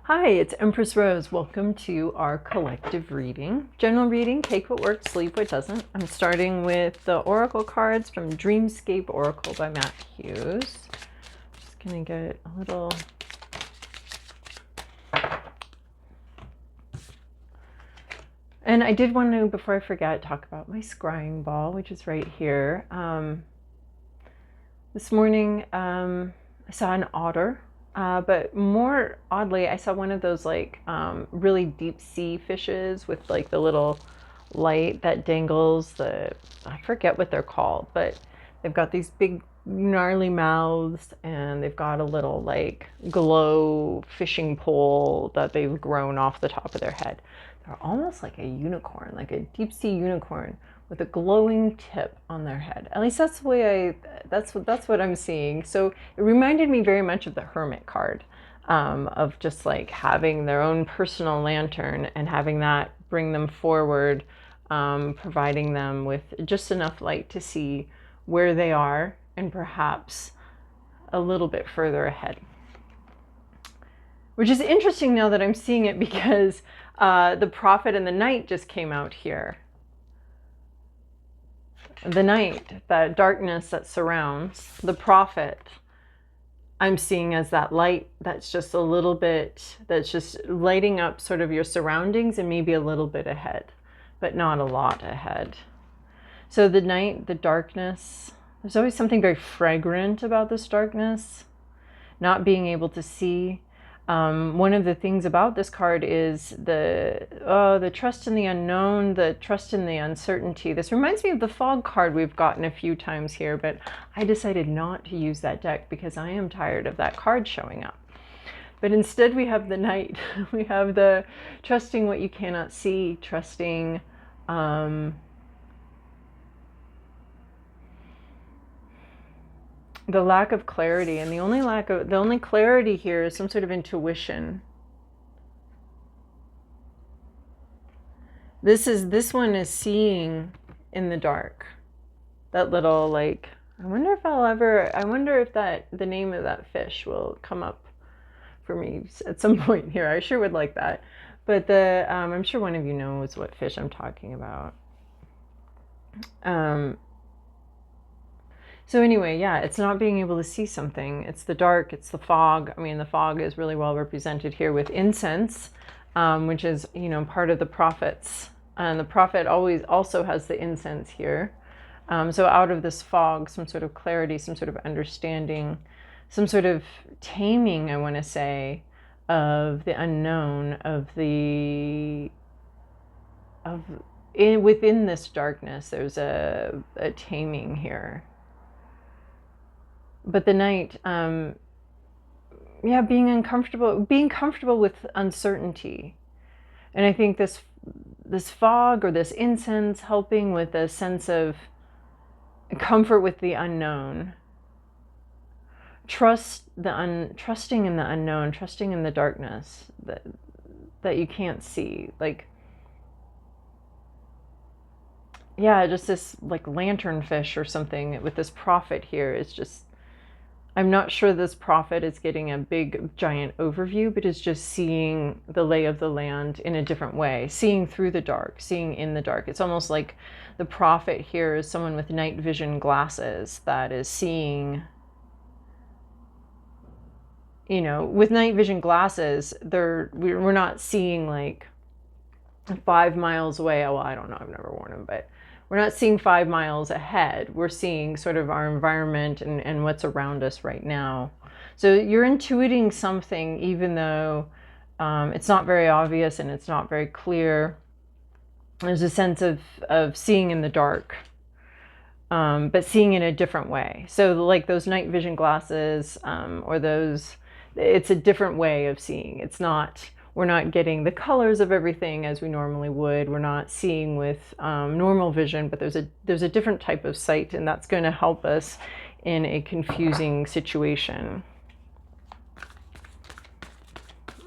Hi, it's Empress Rose. Welcome to our collective reading. General reading, take what works, leave what doesn't. I'm starting with the Oracle cards from Dreamscape Oracle by Matt Hughes. Just going to get a little... And I did want to, before I forget, talk about my scrying ball, which is right here. This morning, I saw an otter. But more oddly, I saw one of those like really deep sea fishes with like the little light that dangles. I forget what they're called, but they've got these big gnarly mouths and they've got a little like glow fishing pole that they've grown off the top of their head. They're almost like a unicorn, like a deep sea unicorn with a glowing tip on their head. At least that's the way that's what I'm seeing. So it reminded me very much of the Hermit card, of just like having their own personal lantern and having that bring them forward, providing them with just enough light to see where they are and perhaps a little bit further ahead. Which is interesting now that I'm seeing it because the Prophet and the Knight just came out here. The night, that darkness that surrounds the Prophet, I'm seeing as that light that's just a little bit, that's just lighting up sort of your surroundings and maybe a little bit ahead, but not a lot ahead. So the night, the darkness, there's always something very fragrant about this darkness, not being able to see. One of the things about this card is the trust in the unknown, the trust in the uncertainty. This reminds me of the fog card we've gotten a few times here, but I decided not to use that deck because I am tired of that card showing up. But instead we have the Knight. We have the trusting what you cannot see, trusting the lack of clarity, and the only clarity here is some sort of intuition. This one is seeing in the dark. That little like, I wonder if the name of that fish will come up for me at some point here. I sure would like that. But I'm sure one of you knows what fish I'm talking about. So anyway, yeah, it's not being able to see something. It's the dark, it's the fog. I mean, the fog is really well represented here with incense, which is, part of the prophets. And the prophet always also has the incense here. So out of this fog, some sort of clarity, some sort of understanding, some sort of taming, I want to say, of the unknown, within this darkness, there's a taming here. But the Knight, being comfortable with uncertainty. And I think this fog or this incense helping with a sense of comfort with the unknown. Trusting in the unknown, trusting in the darkness that you can't see. Like, yeah, just this like lanternfish or something with this prophet here is just, I'm not sure this prophet is getting a big giant overview, but is just seeing the lay of the land in a different way, seeing through the dark, seeing in the dark. It's almost like the prophet here is someone with night vision glasses that is seeing, with night vision glasses, we're not seeing like 5 miles away. Well, I don't know, I've never worn them, but we're not seeing 5 miles ahead. We're seeing sort of our environment and what's around us right now. So you're intuiting something, even though it's not very obvious and it's not very clear. There's a sense of seeing in the dark, but seeing in a different way. So like those night vision glasses, it's a different way of seeing. We're not getting the colors of everything as we normally would. We're not seeing with normal vision, but there's a different type of sight, and that's going to help us in a confusing situation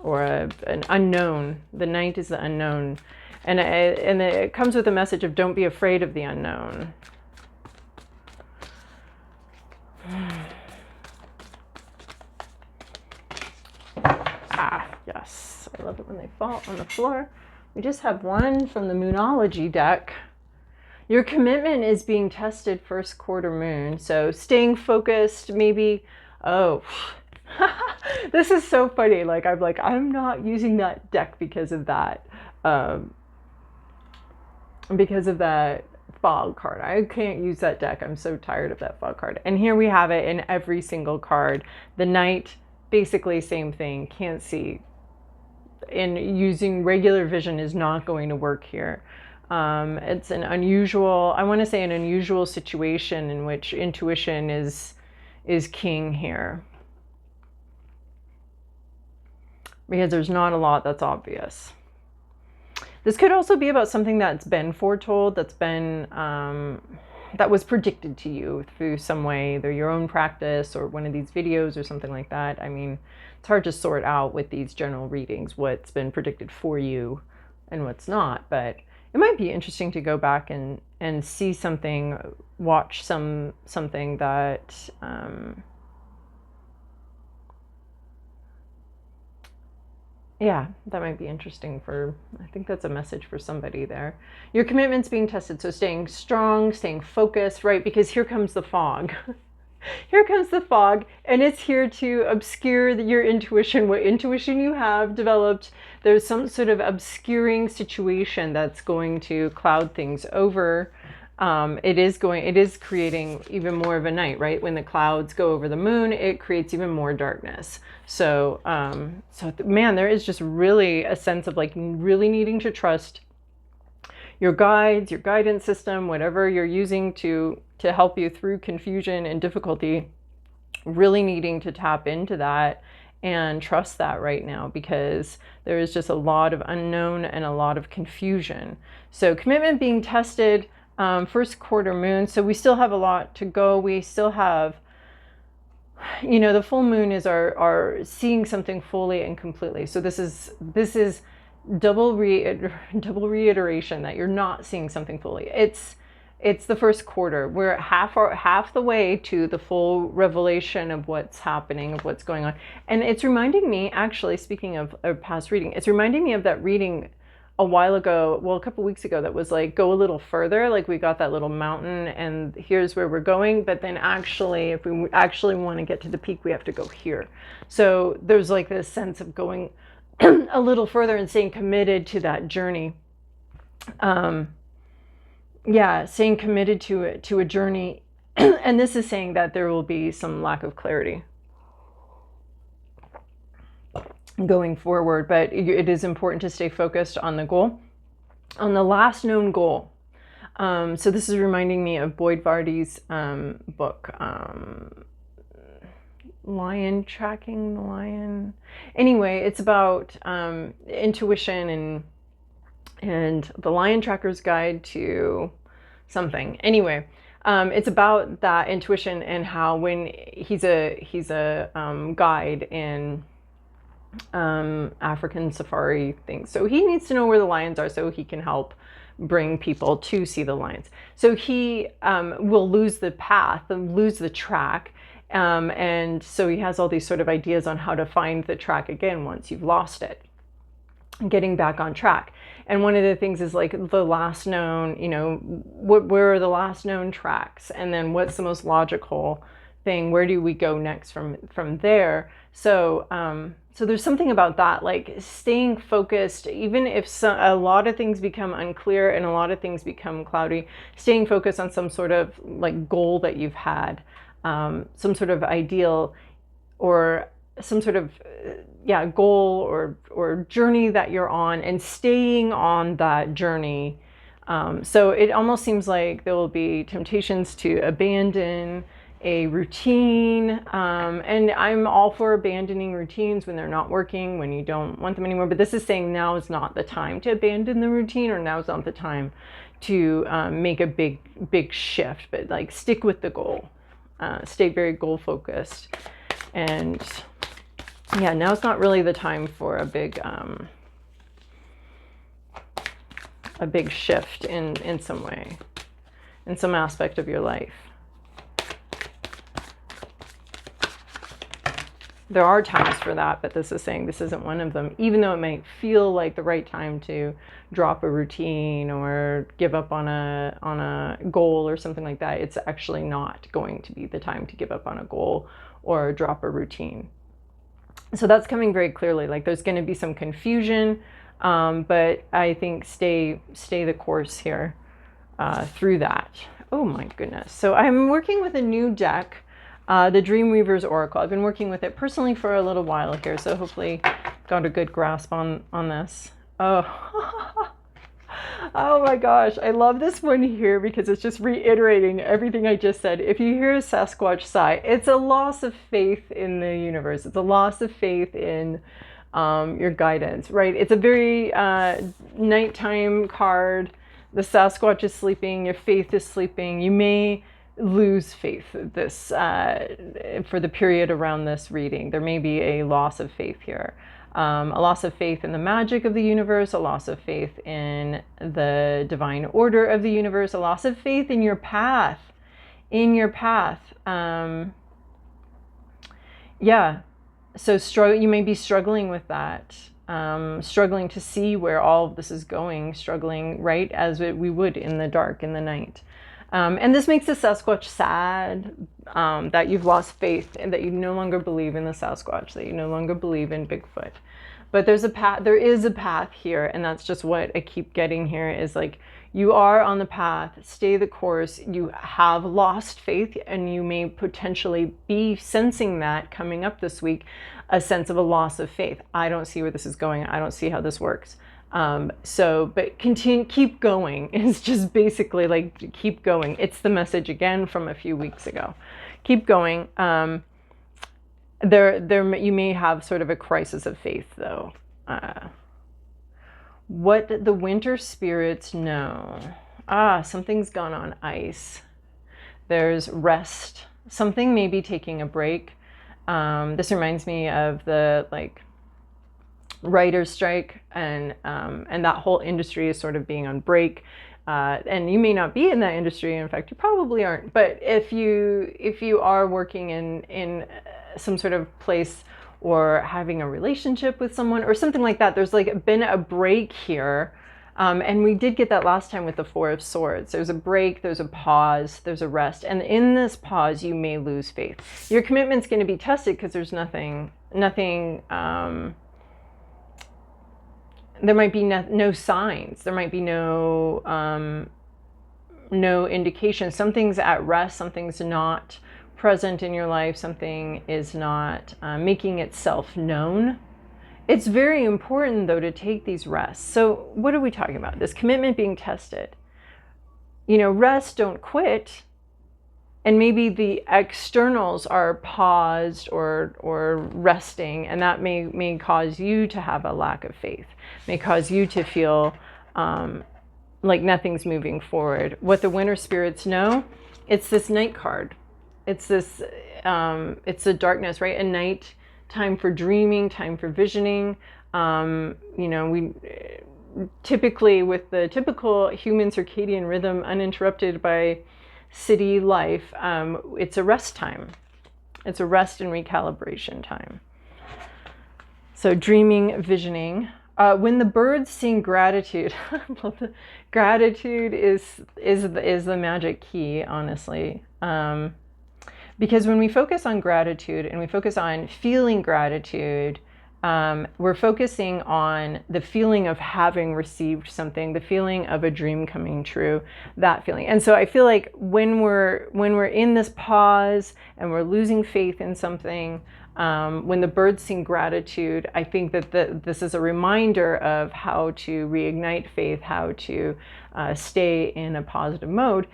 or an unknown. The Knight is the unknown, and it comes with a message of don't be afraid of the unknown. Yes, I love it when they fall on the floor. We just have one from the Moonology deck. Your commitment is being tested first quarter moon. So staying focused, maybe, oh, this is so funny. Like, I'm not using that deck because of that. Because of that fog card. I can't use that deck. I'm so tired of that fog card. And here we have it in every single card. The Knight, basically same thing. Can't see. And using regular vision is not going to work here. It's an unusual, I want to say an unusual situation in which intuition is king here. Because there's not a lot that's obvious. This could also be about something that's been foretold, that's been, that was predicted to you through some way, either your own practice or one of these videos or something like that. I mean, it's hard to sort out with these general readings what's been predicted for you and what's not, but it might be interesting to go back and see something, watch something that, yeah, that might be interesting for, I think that's a message for somebody there. Your commitment's being tested. So staying strong, staying focused, right? Because here comes the fog. Here comes the fog, and it's here to obscure your intuition, what intuition you have developed. There's some sort of obscuring situation that's going to cloud things over. It is creating even more of a night, right? When the clouds go over the moon, it creates even more darkness. So, man, there is just really a sense of like really needing to trust your guides, your guidance system, whatever you're using to help you through confusion and difficulty, really needing to tap into that and trust that right now, because there is just a lot of unknown and a lot of confusion. So commitment being tested, first quarter moon. So we still have a lot to go. We still have, the full moon is our seeing something fully and completely. So this is double reiteration that you're not seeing something fully. It's the first quarter. We're half the way to the full revelation of what's happening, of what's going on. And it's reminding me, actually, speaking of a past reading, it's reminding me of that reading a while ago, well, a couple weeks ago, that was like, go a little further. Like we got that little mountain and here's where we're going. But then actually, if we actually want to get to the peak, we have to go here. So there's like this sense of going a little further and staying committed to that journey. Staying committed to a journey. And this is saying that there will be some lack of clarity going forward, but it is important to stay focused on the goal, on the last known goal. So this is reminding me of Boyd Vardy's book, Lion Tracking the Lion. Anyway, it's about intuition and the Lion Tracker's Guide to something. Anyway, it's about that intuition and how when he's a guide in African safari things. So he needs to know where the lions are so he can help bring people to see the lions. So he will lose the path and lose the track. And so he has all these sort of ideas on how to find the track again once you've lost it, getting back on track. And one of the things is like the last known, where are the last known tracks? And then what's the most logical thing? Where do we go next from there? So, so there's something about that, like staying focused, even if a lot of things become unclear and a lot of things become cloudy, staying focused on some sort of like goal that you've had, some sort of ideal or some sort of goal or journey that you're on, and staying on that journey. So it almost seems like there will be temptations to abandon a routine, and I'm all for abandoning routines when they're not working, when you don't want them anymore. But this is saying now is not the time to abandon the routine, or now is not the time to make a big shift, but like stick with the goal, stay very goal focused. And yeah, now it's not really the time for a big shift in some way, in some aspect of your life. There are times for that, but this is saying this isn't one of them, even though it might feel like the right time to drop a routine or give up on a goal or something like that. It's actually not going to be the time to give up on a goal or drop a routine. So that's coming very clearly. Like there's going to be some confusion, but I think stay the course here through that. Oh my goodness. So I'm working with a new deck, the Dreamweaver's Oracle. I've been working with it personally for a little while here, so hopefully got a good grasp on this. Oh, oh my gosh. I love this one here because it's just reiterating everything I just said. If you hear a Sasquatch sigh, it's a loss of faith in the universe. It's a loss of faith in your guidance, right? It's a very nighttime card. The Sasquatch is sleeping, your faith is sleeping. You may lose faith this for the period around this reading. There may be a loss of faith here. A loss of faith in the magic of the universe, a loss of faith in the divine order of the universe, a loss of faith in your path, yeah. So you may be struggling with that. Struggling to see where all of this is going, struggling, right, as we would in the dark, in the night. And this makes the Sasquatch sad, that you've lost faith and that you no longer believe in the Sasquatch, that you no longer believe in Bigfoot. But there is a path here, and that's just what I keep getting here is like, you are on the path, stay the course. You have lost faith, and you may potentially be sensing that coming up this week, a sense of a loss of faith. I don't see where this is going. I don't see how this works. But keep going. It's just basically like, keep going. It's the message again from a few weeks ago. Keep going. You may have sort of a crisis of faith though. What the winter spirits know. Something's gone on ice. There's rest. Something may be taking a break. This reminds me of the writer's strike, and that whole industry is sort of being on break. And you may not be in that industry. In fact, you probably aren't. But if you are working in some sort of place or having a relationship with someone or something like that, there's been a break here. And we did get that last time with the Four of Swords. There's a break, there's a pause, there's a rest. And in this pause, you may lose faith. Your commitment's going to be tested because there's nothing, there might be no signs. There might be no indication. Something's at rest, something's not present in your life, something is not making itself known. It's very important, though, to take these rests. So what are we talking about? This commitment being tested. Rest, don't quit. And maybe the externals are paused or resting, and that may cause you to have a lack of faith, may cause you to feel like nothing's moving forward. What the winter spirits know, it's this night card. It's this, it's the darkness, right? A night, time for dreaming, time for visioning. We typically, with the typical human circadian rhythm uninterrupted by city life, it's a rest time. It's a rest and recalibration time. So dreaming, visioning. When the birds sing gratitude, gratitude is the magic key, honestly. Because when we focus on gratitude and we focus on feeling gratitude, we're focusing on the feeling of having received something, the feeling of a dream coming true, that feeling. And so I feel like when we're in this pause and we're losing faith in something, when the birds sing gratitude, I think that this is a reminder of how to reignite faith, how to stay in a positive mode.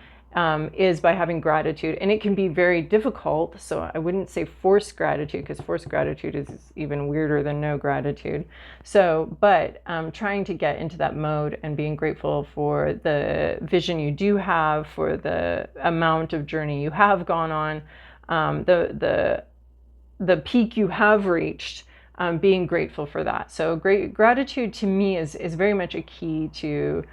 Is by having gratitude. And it can be very difficult. So I wouldn't say forced gratitude, because forced gratitude is even weirder than no gratitude. But trying to get into that mode and being grateful for the vision you do have, for the amount of journey you have gone on, the peak you have reached, being grateful for that. So gratitude to me is very much a key to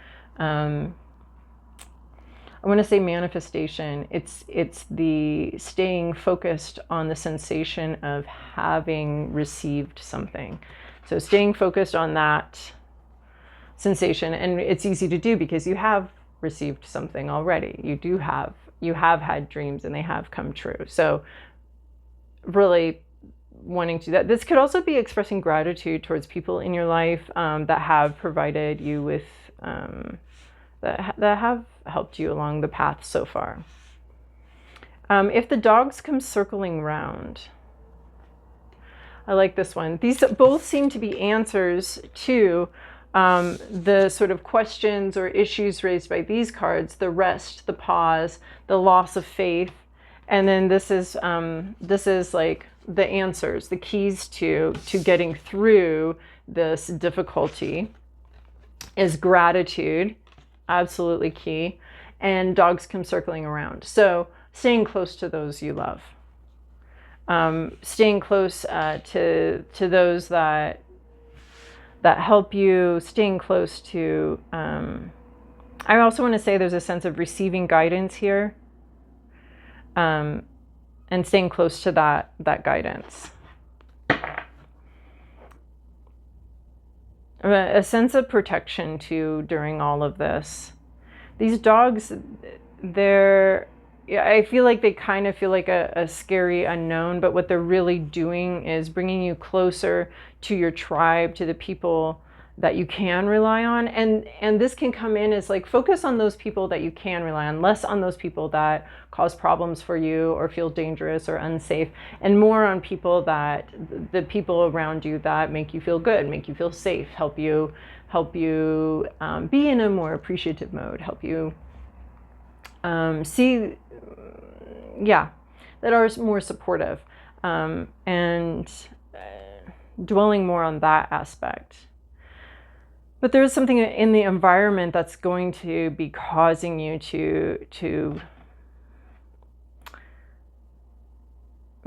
I want to say manifestation. It's the staying focused on the sensation of having received something. So staying focused on that sensation, and it's easy to do because you have received something already. You have had dreams and they have come true. So really wanting to do that. This could also be expressing gratitude towards people in your life that have provided you with that have helped you along the path so far. If the dogs come circling round, I like this one. These both seem to be answers to the sort of questions or issues raised by these cards: the rest, the pause, the loss of faith, and then this is like the answers, the keys to getting through this difficulty is gratitude, absolutely key, and dogs come circling around. So staying close to those you love, staying close to those that help you, staying close to. I also want to say there's a sense of receiving guidance here, and staying close to that guidance. A sense of protection too during all of this. These dogs, I feel like they kind of feel like a scary unknown, but what they're really doing is bringing you closer to your tribe, to the people that you can rely on. And this can come in as like, focus on those people that you can rely on, less on those people that cause problems for you or feel dangerous or unsafe, and more on the people around you that make you feel good, make you feel safe, help you be in a more appreciative mode, help you see, that are more supportive, and dwelling more on that aspect. But there is something in the environment that's going to be causing you to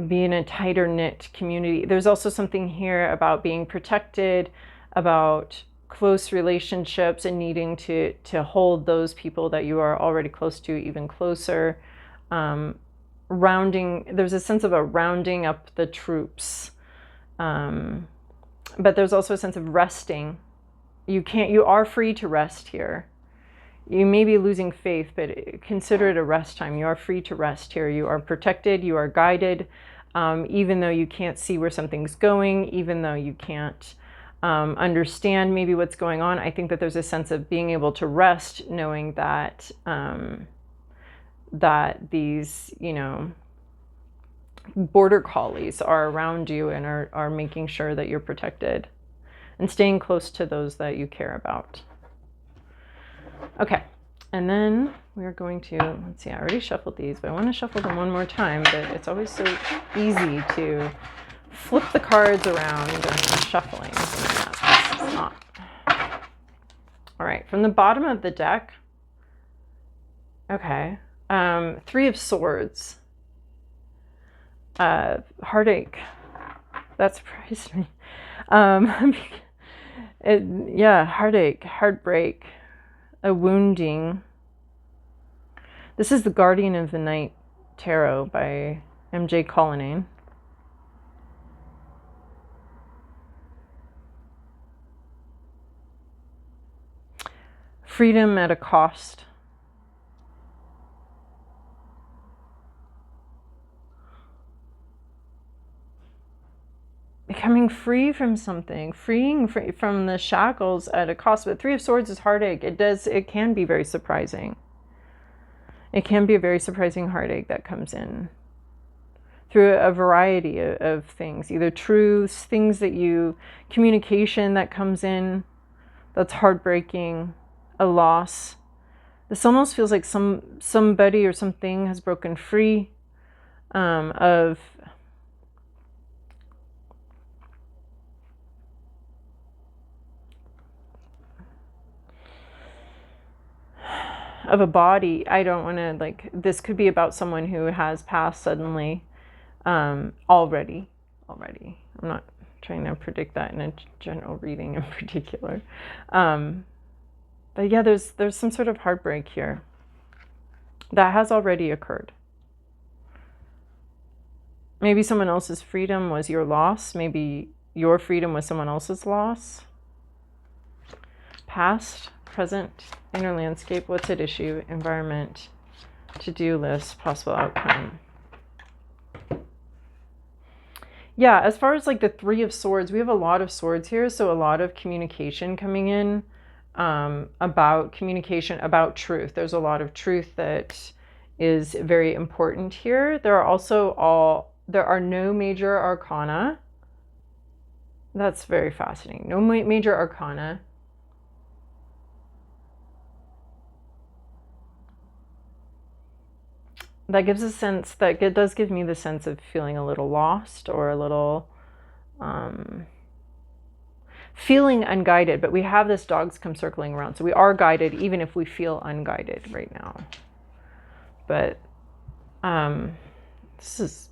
be in a tighter knit community. There's also something here about being protected, about close relationships and needing to hold those people that you are already close to even closer. There's a sense of a rounding up the troops. But there's also a sense of resting. You are free to rest here. You may be losing faith, but consider it a rest time. You are free to rest here. You are protected, you are guided, even though you can't see where something's going, even though you can't understand maybe what's going on. I think that there's a sense of being able to rest, knowing that that these, border collies are around you and are making sure that you're protected, and staying close to those that you care about. Okay, and then we're going to, let's see, I already shuffled these, but I want to shuffle them one more time, but it's always so easy to flip the cards around during shuffling. It's not. All right, from the bottom of the deck, okay, Three of Swords, heartache. That surprised me. Heartache, heartbreak, a wounding. This is the Guardian of the Night Tarot by M.J. Collinane. Freedom at a cost. Becoming free from something, freeing from the shackles at a cost. But Three of Swords is heartache. It can be very surprising. It can be a very surprising heartache that comes in through a variety of things, either truths, things that communication that comes in that's heartbreaking, a loss. This almost feels like somebody or something has broken free of a body. I don't want to, this could be about someone who has passed suddenly, already. I'm not trying to predict that in a general reading in particular. But yeah, there's some sort of heartbreak here. That has already occurred. Maybe someone else's freedom was your loss. Maybe your freedom was someone else's loss. Past, present, inner landscape, what's at issue, environment, to-do list, possible outcome. Yeah, as far as like the Three of Swords, we have a lot of swords here. So a lot of communication coming in, about communication, about truth. There's a lot of truth that is very important here. There are no major arcana. That's very fascinating. No major arcana. That gives a sense, that it does give me the sense of feeling a little lost or a little feeling unguided. But we have this dogs come circling around. So we are guided even if we feel unguided right now. But this is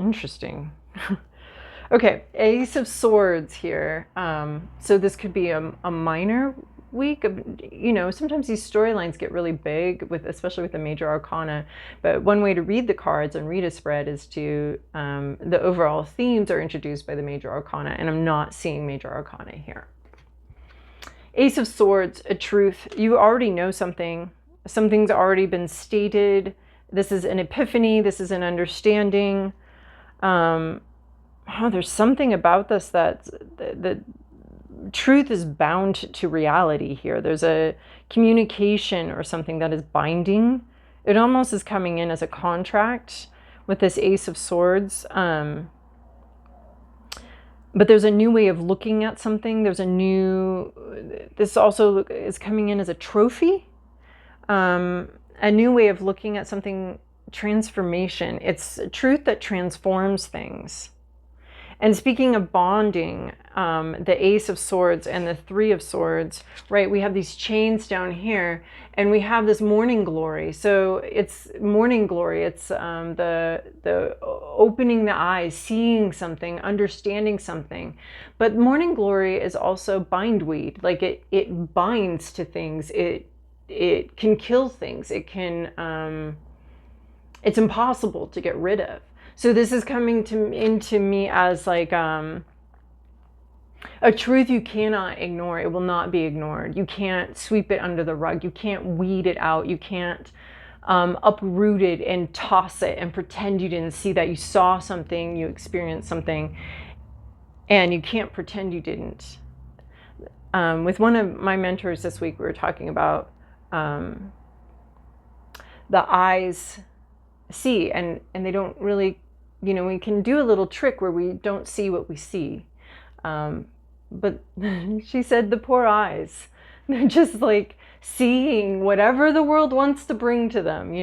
interesting. Okay, Ace of Swords here. So this could be a minor week. Sometimes these storylines get really big, especially with the major arcana. But one way to read the cards and read a spread is to, the overall themes are introduced by the major arcana, and I'm not seeing major arcana here. Ace of Swords, a truth. You already know something. Something's already been stated. This is an epiphany. This is an understanding. There's something about this that the truth is bound to reality here. There's a communication or something that is binding. It almost is coming in as a contract with this Ace of Swords. But there's a new way of looking at something. This also is coming in as a trophy. A new way of looking at something, transformation. It's truth that transforms things. And speaking of bonding, the Ace of Swords and the Three of Swords, right? We have these chains down here, and we have this morning glory. So it's morning glory. It's the opening the eyes, seeing something, understanding something. But morning glory is also bindweed. Like it binds to things. It can kill things. It can. It's impossible to get rid of. So this is coming into me as like a truth you cannot ignore. It will not be ignored. You can't sweep it under the rug. You can't weed it out. You can't uproot it and toss it and pretend you didn't see that. You saw something, you experienced something, and you can't pretend you didn't. With one of my mentors this week, we were talking about the eyes see, and they don't really, we can do a little trick where we don't see what we see. But she said the poor eyes, they're just like seeing whatever the world wants to bring to them,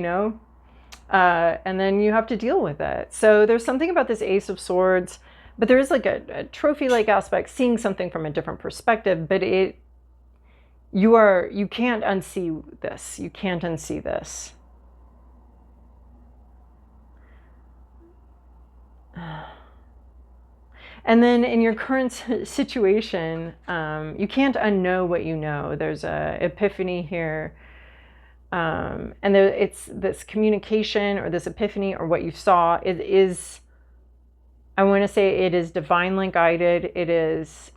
and then you have to deal with it. So there's something about this Ace of Swords, but there is like a trophy-like aspect, seeing something from a different perspective, but you can't unsee this. You can't unsee this. And then in your current situation, you can't unknow what you know. There's a epiphany here. And it's this communication or this epiphany or what you saw. I want to say it is divinely guided. It is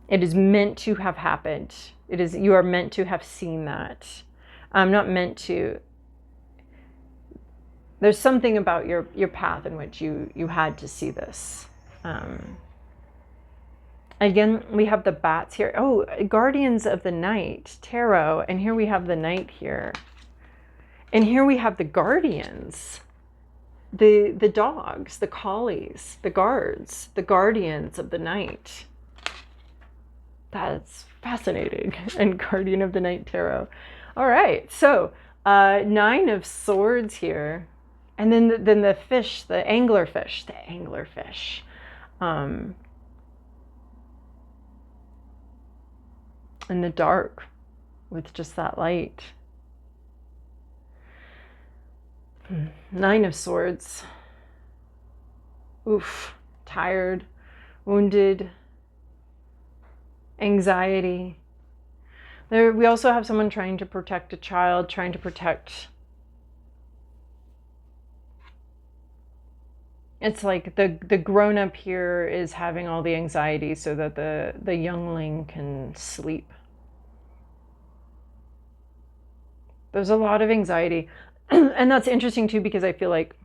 meant to have happened. You are meant to have seen that. Not meant to. There's something about your path in which you had to see this. Again, we have the bats here. Oh, Guardians of the Night, Tarot. And here we have the Knight here. And here we have the Guardians. The dogs, the collies, the guards, the Guardians of the Night. That's fascinating. And Guardian of the Night Tarot. All right, so Nine of Swords here. And then the fish, the anglerfish. In the dark with just that light. Nine of Swords. Oof. Tired, wounded, anxiety. We also have someone trying to protect a child, trying to protect. It's like the grown-up here is having all the anxiety so that the youngling can sleep. There's a lot of anxiety. And that's interesting too, because I feel like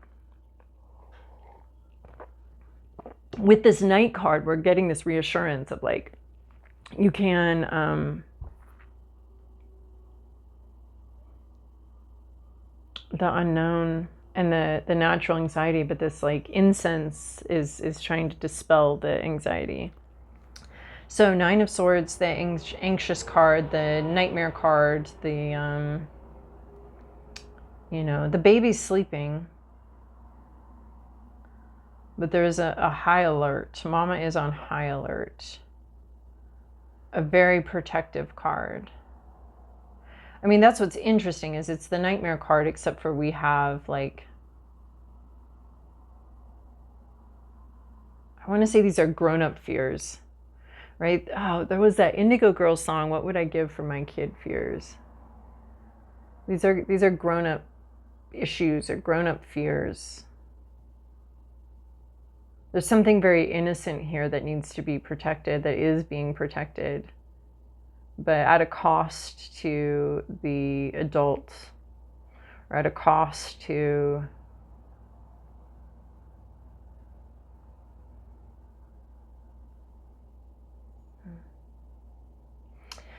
with this Knight card, we're getting this reassurance of like, you can, the unknown and the natural anxiety, but this like incense is trying to dispel the anxiety. So 9 of Swords, the anxious card, the nightmare card, the, the baby's sleeping, but there's a high alert. Mama is on high alert. A very protective card. I mean, that's what's interesting, is it's the nightmare card, except for we have like, I want to say these are grown-up fears, right? Oh, there was that Indigo Girls song, What Would I Give for My Kid Fears? These are grown-up issues or grown-up fears. There's something very innocent here that needs to be protected, that is being protected, but at a cost to the adult, or at a cost to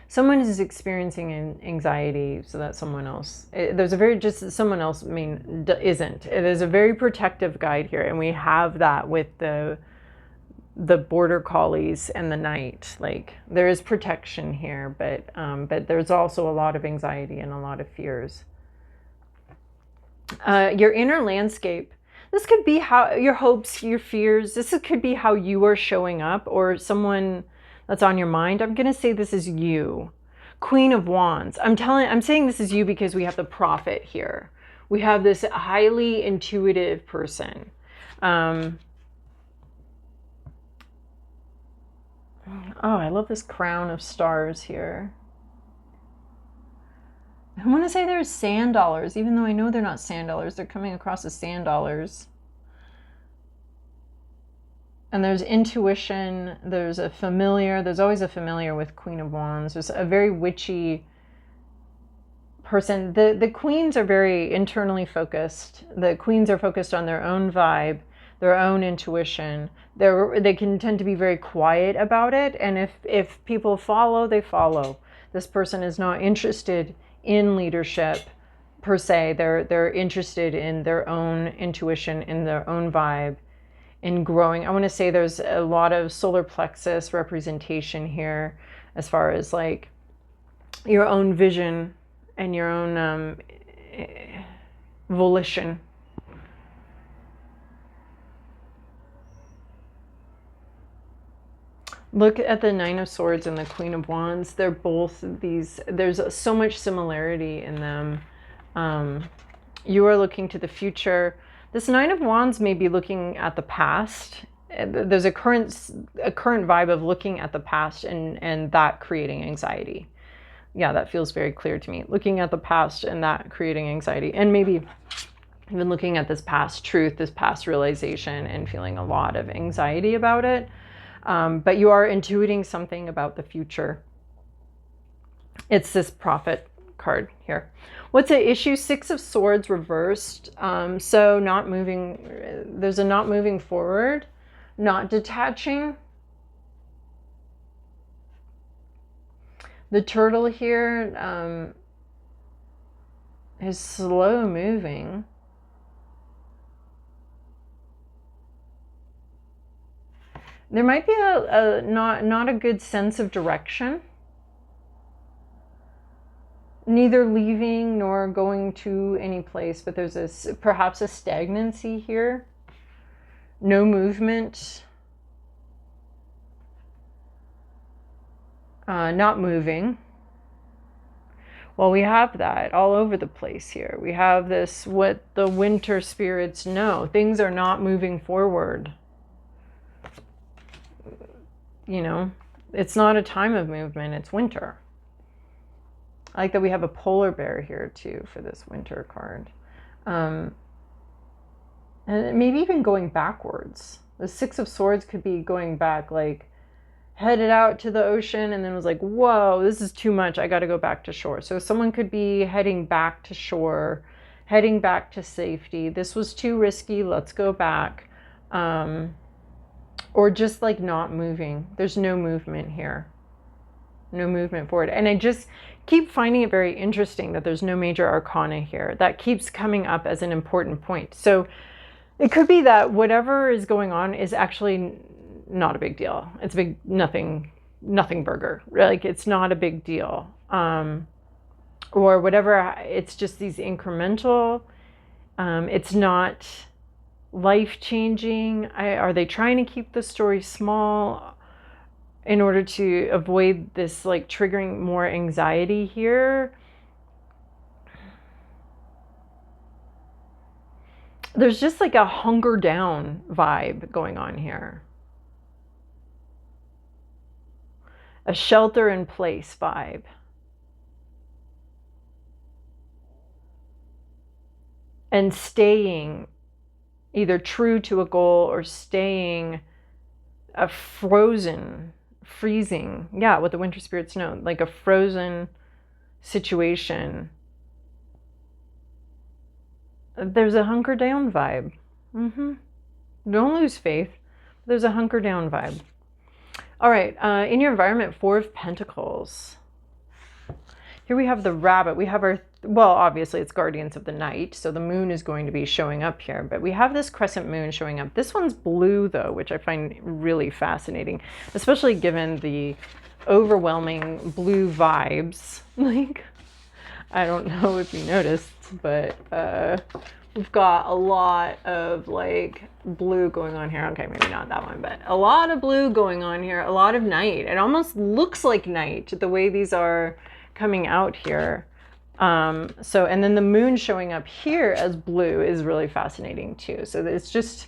someone is experiencing anxiety, so that someone else, there's a very, just someone else, I mean, isn't. There's a very protective guide here, and we have that with the border collies and the Knight. Like, there is protection here, but there's also a lot of anxiety and a lot of fears. Your inner landscape. This could be how your hopes, your fears. This could be how you are showing up, or someone that's on your mind. I'm going to say this is you. Queen of Wands. I'm saying this is you because we have the Prophet here. We have this highly intuitive person. Oh, I love this crown of stars here. I want to say there's sand dollars, even though I know they're not sand dollars. They're coming across as sand dollars. And there's intuition. There's a familiar. There's always a familiar with Queen of Wands. There's a very witchy person. The queens are very internally focused. The queens are focused on their own vibe, their own intuition. They can tend to be very quiet about it. And if people follow, they follow. This person is not interested in leadership per se. They're interested in their own intuition, in their own vibe, in growing. I want to say there's a lot of solar plexus representation here, as far as like your own vision and your own volition. Look at the Nine of Swords and the Queen of Wands. They're both these, there's so much similarity in them. You are looking to the future. This Nine of Wands may be looking at the past. There's a current vibe of looking at the past and that creating anxiety. Yeah, that feels very clear to me. Looking at the past and that creating anxiety. And maybe even looking at this past truth, this past realization, and feeling a lot of anxiety about it. But you are intuiting something about the future. It's this Prophet card here. What's the issue? Six of Swords reversed. So not moving, there's a not moving forward, not detaching. The turtle here is slow moving. There might be not a good sense of direction. Neither leaving nor going to any place, but there's perhaps a stagnancy here. No movement. Not moving. Well, we have that all over the place here. We have this, what the winter spirits know. Things are not moving forward. You know, it's not a time of movement, it's winter. I like that we have a polar bear here too for this winter card. And maybe even going backwards. The Six of Swords could be going back, like headed out to the ocean and then was like, whoa, this is too much. I got to go back to shore. So someone could be heading back to shore, heading back to safety. This was too risky. Let's go back. Or just like not moving. There's no movement here. No movement forward. And I just keep finding it very interesting that there's no major arcana here. That keeps coming up as an important point. So it could be that whatever is going on is actually not a big deal. It's big, nothing burger. Like it's not a big deal. Or whatever, it's just these incremental, it's not life-changing. Are they trying to keep the story small in order to avoid this like triggering more anxiety here? There's just like a hunker down vibe going on here. A shelter in place vibe. And staying either true to a goal or staying a freezing, yeah, what the winter spirits know, like a frozen situation. There's a hunker down vibe. Don't lose faith. There's a hunker down vibe. All right, in your environment, Four of Pentacles. Here we have the rabbit. We have our, well, obviously it's guardians of the night, so the moon is going to be showing up here, but we have this crescent moon showing up. This one's blue though, which I find really fascinating, especially given the overwhelming blue vibes. Like, I don't know if you noticed, but we've got a lot of like blue going on here. Okay, maybe not that one, but a lot of blue going on here, a lot of night. It almost looks like night the way these are coming out here. So, and then the moon showing up here as blue is really fascinating too. So it's just,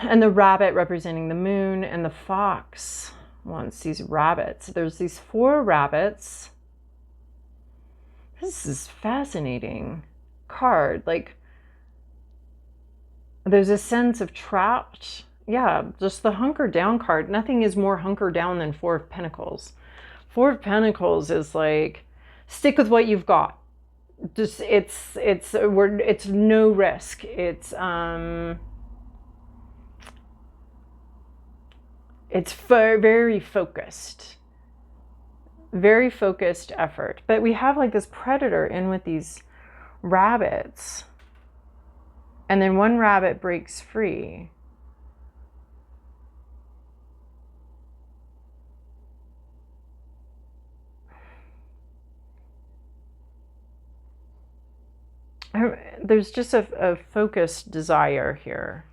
and the rabbit representing the moon, and the fox wants these rabbits. There's these 4 rabbits. This is fascinating card. Like, there's a sense of trapped. Yeah, just the hunker down card. Nothing is more hunker down than 4 of Pentacles. 4 of Pentacles is like, stick with what you've got. Just it's no risk. It's very focused. Very focused effort. But we have like this predator in with these rabbits. And then one rabbit breaks free. There's just a focused desire here.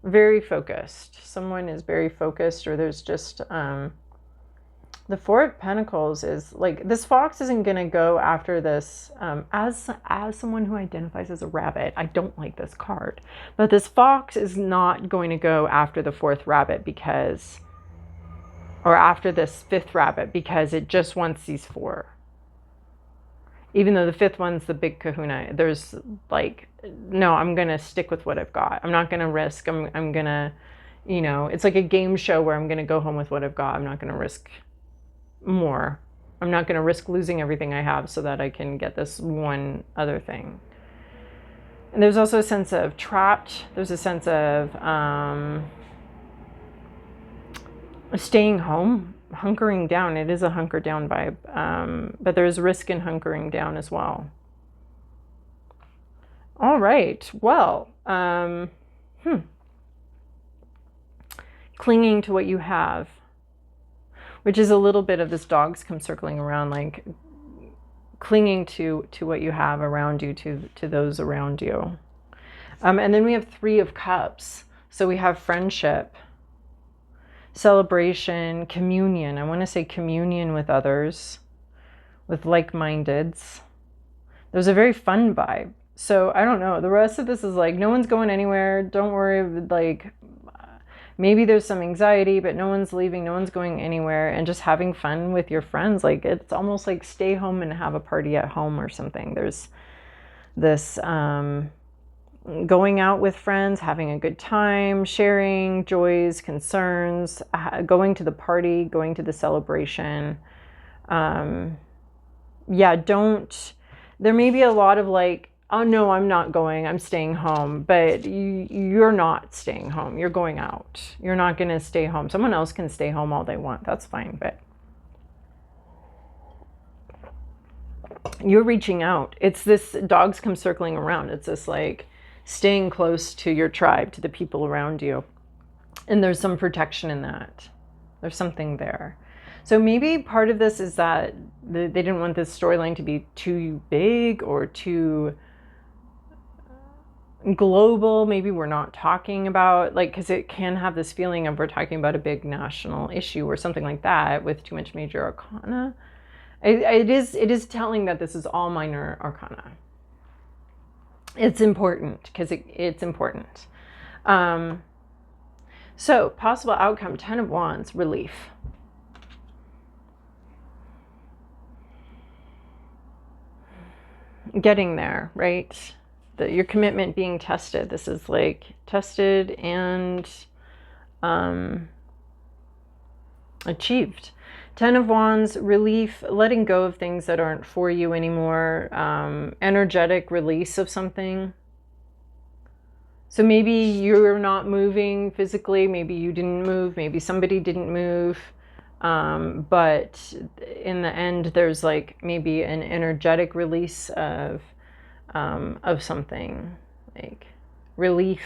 Very focused. Someone is very focused, or there's just the 4 of Pentacles is like, this fox isn't going to go after this as someone who identifies as a rabbit. I don't like this card, but this fox is not going to go after the 4th rabbit because, or after this 5th rabbit, because it just wants these 4. Even though the 5th one's the big kahuna, there's like, no, I'm going to stick with what I've got. I'm not going to risk. I'm going to, you know, it's like a game show where I'm going to go home with what I've got. I'm not going to risk more. I'm not going to risk losing everything I have so that I can get this one other thing. And there's also a sense of trapped. There's a sense of staying home, hunkering down. It is a hunker down vibe, but there's risk in hunkering down as well. All right, well, clinging to what you have, which is a little bit of this dogs come circling around, like clinging to what you have around you, to those around you. And then we have 3 of Cups. So we have friendship, celebration, communion. I want to say communion with others, with like-mindeds. There's a very fun vibe. So I don't know. The rest of this is like, no one's going anywhere. Don't worry. Like, maybe there's some anxiety, but no one's leaving, no one's going anywhere, and just having fun with your friends. Like, it's almost like stay home and have a party at home or something. There's this going out with friends, having a good time, sharing joys, concerns, going to the party, going to the celebration. Yeah, there may be a lot of like, oh no, I'm not going, I'm staying home, but you're not staying home, you're going out. You're not going to stay home. Someone else can stay home all they want, that's fine, but you're reaching out. It's this dogs come circling around. It's this like staying close to your tribe, to the people around you. And there's some protection in that. There's something there. So maybe part of this is that they didn't want this storyline to be too big or too global. Maybe we're not talking about, like, because it can have this feeling of we're talking about a big national issue or something like that with too much major arcana. It is telling that this is all minor arcana. It's important because it's important. So possible outcome, 10 of Wands, relief. Getting there, right? Your commitment being tested. This is like tested and achieved. 10 of Wands, relief, letting go of things that aren't for you anymore, energetic release of something. So maybe you're not moving physically, maybe you didn't move, maybe somebody didn't move, but in the end there's like maybe an energetic release of something, like relief.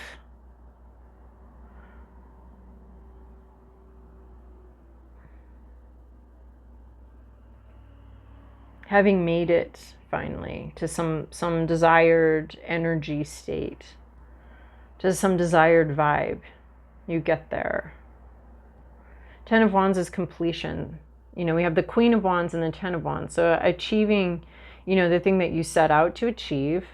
Having made it finally to some desired energy state, to some desired vibe, you get there. 10 of Wands is completion. You know, we have the Queen of Wands and the 10 of Wands. So achieving, you know, the thing that you set out to achieve,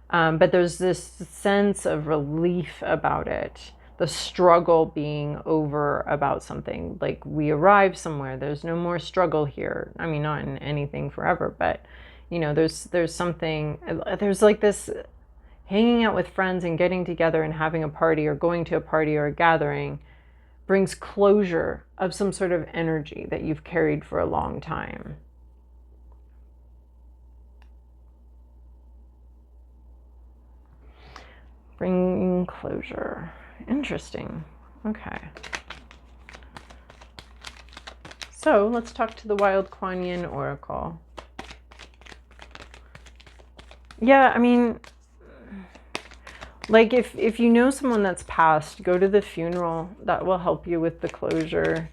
but there's this sense of relief about it. The struggle being over about something, like we arrive somewhere, there's no more struggle here. I mean, not in anything forever, but you know, there's something, there's like this hanging out with friends and getting together and having a party or going to a party or a gathering brings closure of some sort of energy that you've carried for a long time. Bringing closure. Interesting. Okay. So let's talk to the Wild Kuan Yin Oracle. Yeah, I mean, like if you know someone that's passed, go to the funeral. That will help you with the closure.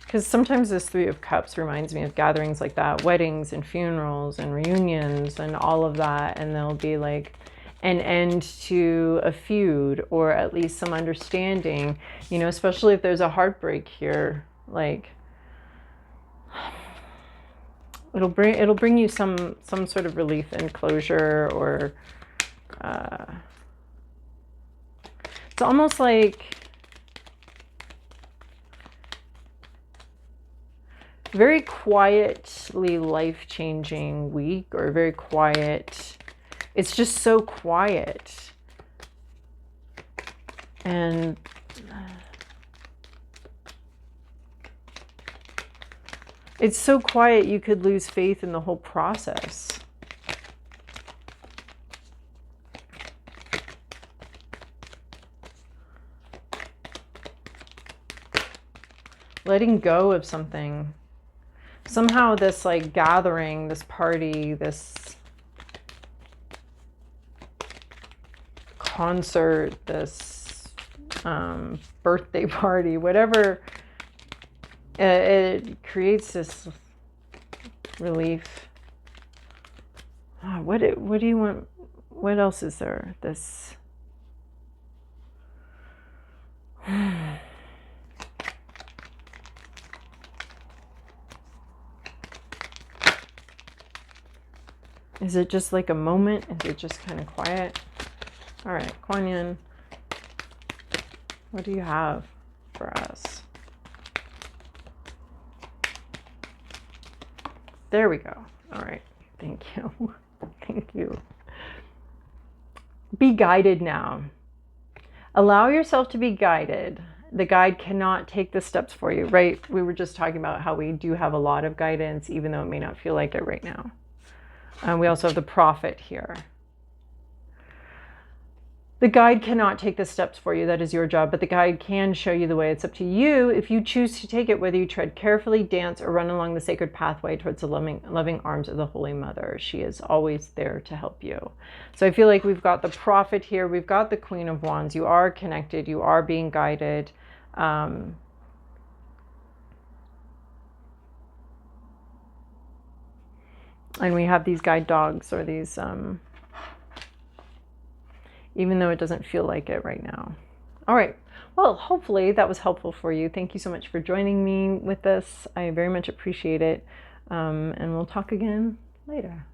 Because sometimes this Three of Cups reminds me of gatherings like that, weddings and funerals and reunions and all of that. And there'll be like an end to a feud or at least some understanding, you know, especially if there's a heartbreak here. Like it'll bring you some sort of relief and closure, or it's almost like very quietly life-changing week, or very quiet. It's just so quiet. And it's so quiet you could lose faith in the whole process. Letting go of something. Somehow this like gathering, this party, this concert, this birthday party, whatever, it creates this relief. Oh, what do you want? What else is there? This is it just like a moment? Is it just kind of quiet? All right, Kuan Yin, what do you have for us? There we go. All right. Thank you. Thank you. Be guided now. Allow yourself to be guided. The guide cannot take the steps for you, right? We were just talking about how we do have a lot of guidance, even though it may not feel like it right now. We also have the Prophet here. The guide cannot take the steps for you. That is your job, but the guide can show you the way. It's up to you if you choose to take it, whether you tread carefully, dance, or run along the sacred pathway towards the loving arms of the Holy Mother. She is always there to help you. So I feel like we've got the Prophet here. We've got the Queen of Wands. You are connected. You are being guided. And we have these guide dogs, or these... even though it doesn't feel like it right now. All right. Well, hopefully that was helpful for you. Thank you so much for joining me with this. I very much appreciate it. And we'll talk again later.